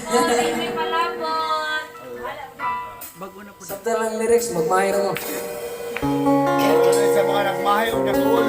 May palabot. Sakta lang lyrics, magmahir mo. Sa mga nagmahal o nagul.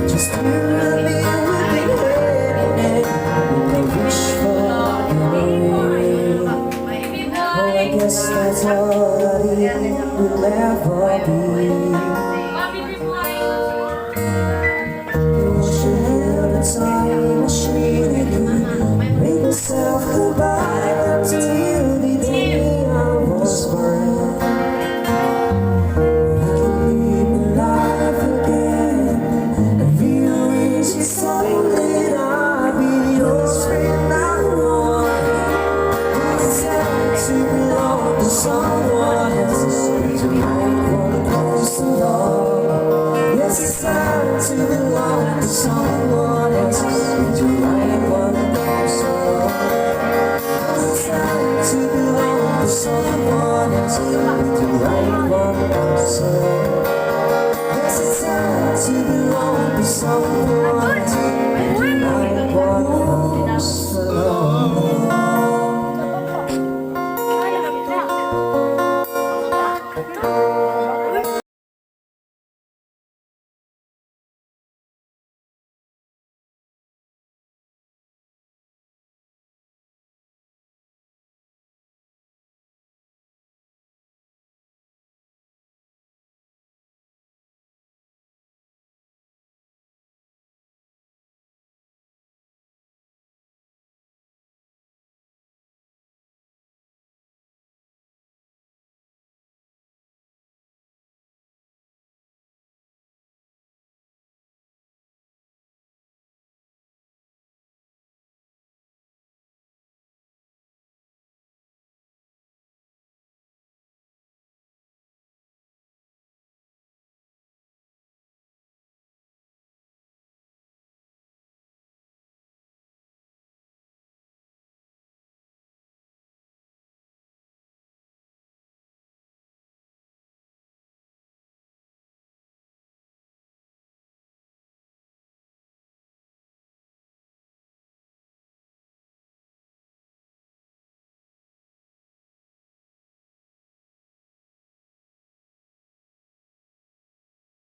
Just to me with the wish for me. Oh, I guess that's all that it will ever be. Once you held a time machine, make yourself goodbye until the day I was born. Someone else to make one close to love. Yes, it's time to belong to someone else to make one close to love. It's time to belong to someone else to make one close to love. Yes, it's time to belong to someone else.